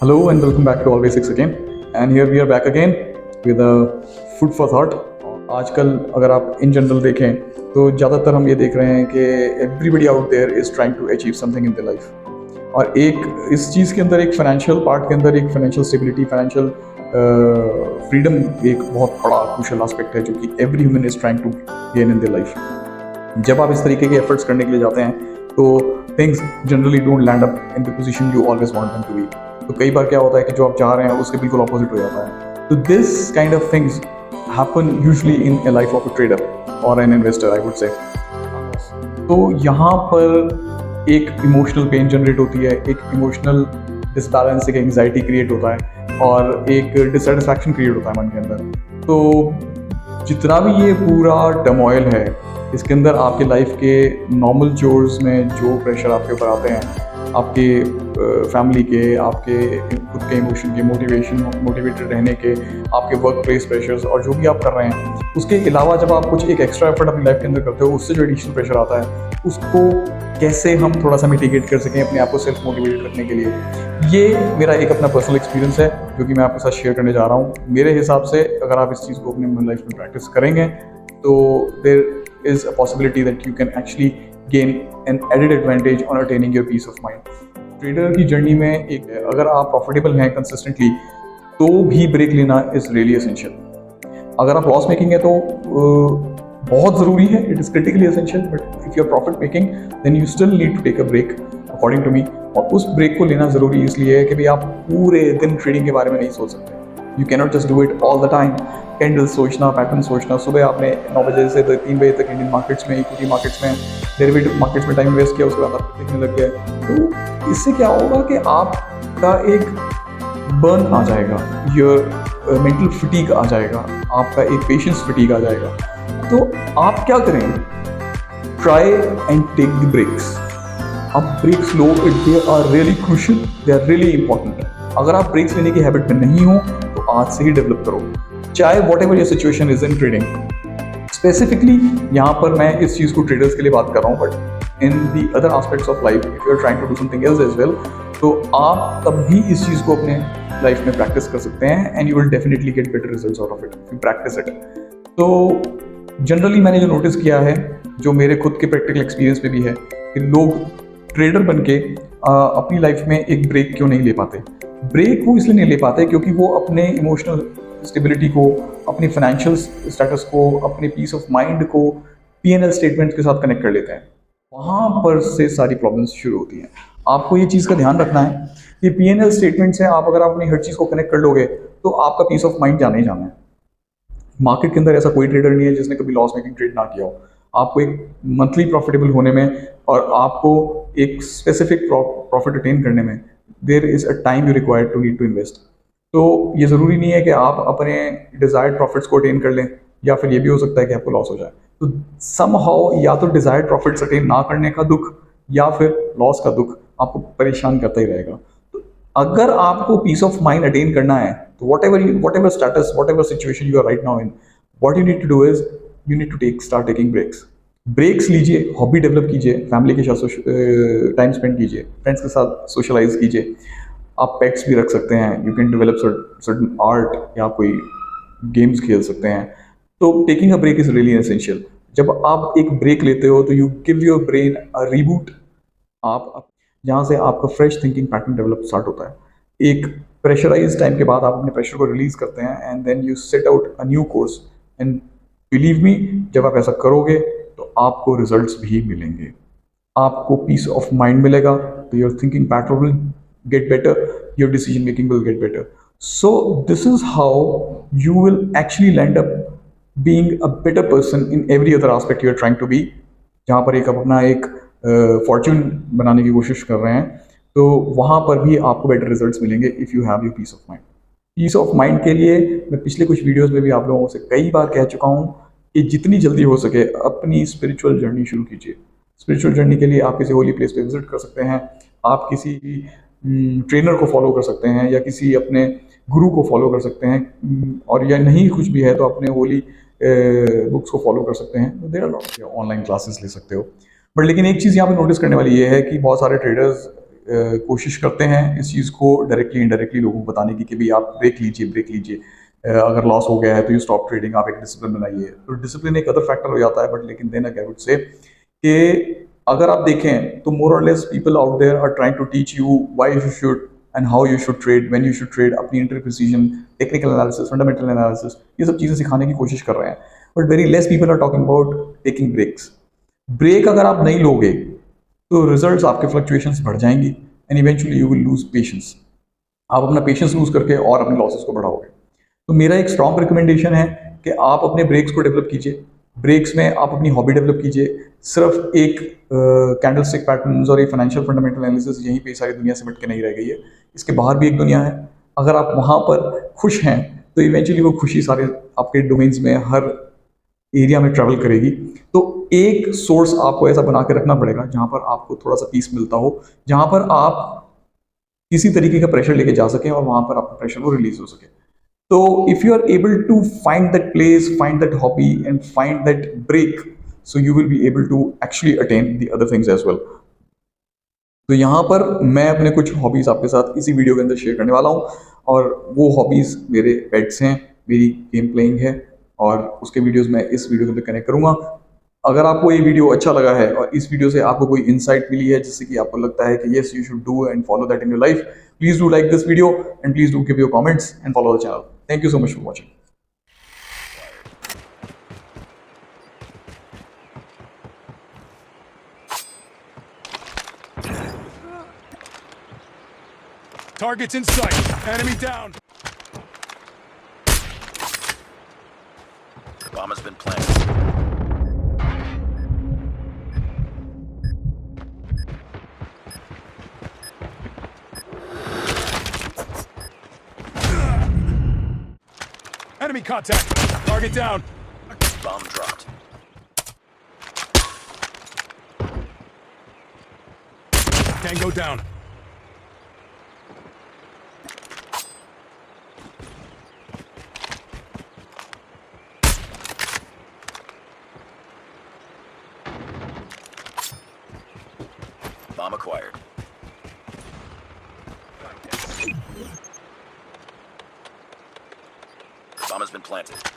Hello and welcome back to All Basics again. And here we are back again with a food for thought. आजकल अगर आप in general देखें तो ज़्यादातर हम ये देख रहे हैं कि everybody out there is trying to achieve something in the life. और एक इस चीज़ के अंदर एक फाइनेंशियल पार्ट के अंदर एक फाइनेंशियल स्टेबिलिटी, फाइनेंशियल फ्रीडम एक बहुत बड़ा क्रूशियल एस्पेक्ट है जो कि every human is trying to gain in the life. जब आप इस तरीके के एफर्ट्स करने के लिए जाते हैं तो things generally don't land up in the position you always want them to be. तो कई बार क्या होता है कि जो आप चाह रहे हैं उसके बिल्कुल ऑपोजिट हो जाता है। तो this kind of things happen usually in a life of a trader और an investor, I would say. तो यहाँ पर एक इमोशनल पेन जनरेट होती है, एक इमोशनल डिसबैलेंस, एक एंग्जाइटी क्रिएट होता है और एक डिससेटिस्फैक्शन क्रिएट होता है मन के अंदर। तो जितना भी ये पूरा टर्मोइल है इसके अंदर आपके लाइफ के नॉर्मल चोर्स में जो प्रेशर आपके ऊपर आते हैं, आपके फैमिली के, आपके खुद के इमोशन के, मोटिवेटेड रहने के, आपके वर्क प्लेस प्रेशर्स और जो भी आप कर रहे हैं, उसके अलावा जब आप कुछ एक एक्स्ट्रा एफर्ट अपनी लाइफ के अंदर करते हो, उससे जो एडिशनल प्रेशर आता है उसको कैसे हम थोड़ा सा मिटिगेट कर सकें अपने आप को सेल्फ मोटिवेटेड रखने के लिए। ये मेरा एक अपना पर्सनल एक्सपीरियंस है जो कि मैं आपके साथ शेयर करने जा रहा हूँ। मेरे हिसाब से अगर आप इस चीज़ को अपनी लाइफ में प्रैक्टिस करेंगे तो there is a possibility that you can actually gain an added advantage on attaining your peace of mind. Trader की जर्नी में एक अगर आप प्रॉफिटेबल हैं कंसिस्टेंटली तो भी ब्रेक लेना इज़ रियली एसेंशियल। अगर आप लॉस मेकिंग है तो बहुत ज़रूरी है, it is critically essential, but if you are profit making then you still need to take a break according to me. और उस ब्रेक को लेना ज़रूरी इसलिए है कि भाई आप पूरे दिन ट्रेडिंग के बारे में नहीं सोच सकते। You cannot just do it all the time. Candle सोचना, पैटर्न सोचना, सुबह आपने 9 बजे से 3 बजे तक इंडियन मार्केट्स में, इक्विटी मार्केट्स में, डेरिवेटिव मार्केट्स में टाइम वेस्ट किया, उसके बाद आप देखने लग गए। तो इससे क्या होगा कि आपका एक बर्न आ जाएगा, योर मेंटल फटीग आ जाएगा, आपका एक पेशेंस फटीग आ जाएगा। तो आप क्या करें? Try and take the breaks. आप ब्रेक्स लो, they are really crucial, they are really important. अगर आप ब्रेक्स लेने की हैबिट में नहीं हो तो आज से ही डेवलप करो, चाहे what ever your situation is in trading. Specifically यहाँ पर मैं इस चीज़ को ट्रेडर्स के लिए बात कर रहा हूँ, but in the other aspects of life if you are trying to do something else as well, तो आप तब भी इस चीज़ को अपने लाइफ में प्रैक्टिस कर सकते हैं and you will definitely get better results out of it if you practice it. तो जनरली मैंने जो नोटिस किया है, जो मेरे खुद के प्रैक्टिकल एक्सपीरियंस में भी है, कि लोग ट्रेडर बन के अपनी लाइफ में एक ब्रेक क्यों नहीं ले पाते। ब्रेक वो इसलिए नहीं ले पाते क्योंकि वो अपने इमोशनल स्टेबिलिटी को, अपनी फाइनेंशियल स्टेटस को, अपने पीस ऑफ माइंड को P&L स्टेटमेंट के साथ कनेक्ट कर लेते हैं। वहाँ पर से सारी प्रॉब्लम्स शुरू होती हैं। आपको ये चीज़ का ध्यान रखना है कि P&L स्टेटमेंट से आप अगर अपनी हर चीज़ को कनेक्ट कर लोगे तो आपका पीस ऑफ माइंड जाना ही जाना है। मार्केट के अंदर ऐसा कोई ट्रेडर नहीं है जिसने कभी लॉस मेकिंग ट्रेड ना किया हो। आपको एक मंथली प्रॉफिटेबल होने में और आपको एक स्पेसिफिक प्रॉफिट अटेन करने में there is a time you required to need to invest. तो ये ज़रूरी नहीं है कि आप अपने डिज़ायर्ड प्रॉफिट्स को अटेन कर लें, या फिर ये भी हो सकता है कि आपको लॉस हो जाए। तो समहाउ या तो डिज़ायर्ड प्रॉफिट्स अटेन ना करने का दुख या फिर लॉस का दुख आपको परेशान करता ही रहेगा। तो अगर आपको पीस ऑफ माइंड अटेन करना है तो whatever status, whatever situation you are right now in, what you need to do is you need to start taking breaks लीजिए, हॉबी डेवलप कीजिए, फैमिली के साथ टाइम स्पेंड कीजिए, friends के साथ सोशलाइज कीजिए। आप पेट्स भी रख सकते हैं, you can develop certain art या कोई गेम्स खेल सकते हैं। तो taking a break is really essential. जब आप एक ब्रेक लेते हो तो you give your brain a reboot. आप जहाँ से आपका fresh thinking pattern develop start होता है। एक प्रेशराइज टाइम के बाद आप अपने प्रेशर को रिलीज करते हैं and then you set out a new course. And believe me, जब आप ऐसा करोगे तो आपको रिजल्ट्स भी मिलेंगे, आपको पीस ऑफ माइंड मिलेगा, तो your thinking pattern will get better, your decision making will get better. So this is how you will actually land up being a better person in every other aspect you are trying to be। जहाँ पर आप अपना एक Fortune बनाने की कोशिश कर रहे हैं तो वहाँ पर भी आपको बेटर रिजल्ट्स मिलेंगे if you have your peace of mind. Peace of mind के लिए मैं पिछले कुछ वीडियोस में भी आप लोगों से कई बार कह चुका हूँ कि जितनी जल्दी हो सके अपनी स्पिरिचुअल जर्नी शुरू कीजिए। स्पिरिचुअल जर्नी के लिए आप किसी होली प्लेस पे विजिट कर सकते हैं, आप किसी ट्रेनर को फॉलो कर सकते हैं या किसी अपने गुरु को फॉलो कर सकते हैं, और या नहीं कुछ भी है तो अपने होली बुक्स को फॉलो कर सकते हैं। There are lot online classes ले सकते हो। बट लेकिन एक चीज़ यहाँ पे नोटिस करने वाली ये है कि बहुत सारे ट्रेडर्स कोशिश करते हैं इस चीज़ को डायरेक्टली इनडायरेक्टली लोगों को बताने की कि भाई आप ब्रेक लीजिए। अगर लॉस हो गया है तो यू स्टॉप ट्रेडिंग, आप एक डिसिप्लिन बनाइए। तो डिसिप्लिन एक अदर फैक्टर हो जाता है, बट लेकिन देन आई वुड से कि अगर आप देखें तो मोर और less people out there are trying to teach you why you should and how you should trade, when you should trade, अपनी inter precision, technical analysis, fundamental analysis, ये सब चीज़ें सिखाने की कोशिश कर रहे हैं। But very less people are talking about taking breaks. Break अगर आप नहीं लोगे तो रिजल्ट्स आपके फ्लक्चुएशंस बढ़ जाएंगी and eventually you will lose patience. आप अपना पेशेंस लूज करके और अपने लॉसेस को बढ़ाओगे। तो मेरा एक स्ट्रॉन्ग रिकमेंडेशन है कि आप अपने ब्रेक्स को डेवलप कीजिए। ब्रेक्स में आप अपनी हॉबी डेवलप कीजिए। सिर्फ एक कैंडलस्टिक पैटर्न्स और एक फाइनेंशियल फंडामेंटल एनालिसिस यहीं पे सारी दुनिया सिमट के नहीं रह गई है। इसके बाहर भी एक दुनिया है। अगर आप वहाँ पर खुश हैं तो इवेंचुअली वो खुशी सारे आपके डोमेन्स में हर एरिया में ट्रैवल करेगी। तो एक सोर्स आपको ऐसा बना के रखना पड़ेगा जहाँ पर आपको थोड़ा सा पीस मिलता हो, जहाँ पर आप किसी तरीके का प्रेशर लेके जा सकें और वहाँ पर आपका प्रेशर वो रिलीज हो सके। तो if you are able to find that place, find that hobby and find that break, so you will be able to actually attend the other things as well. तो यहाँ पर मैं अपने कुछ हॉबीज आपके साथ इसी वीडियो के अंदर शेयर करने वाला हूँ, और वो हॉबीज मेरे पेट्स हैं, मेरी गेम प्लेइंग है, और उसके वीडियोस मैं इस वीडियो के अंदर कनेक्ट करूंगा। अगर आपको ये वीडियो अच्छा लगा है और इस वीडियो से आपको कोई इंसाइट मिली है जिससे कि आपको लगता है कि yes you should do and follow that in your life, please do like this video and please do give your comments and follow the channel. Thank you so much for watching. Targets in sight. Enemy down. Bomb has been planted. Enemy contact. Target down. Bomb dropped. Tango down. Bomb acquired. Bomb has been planted.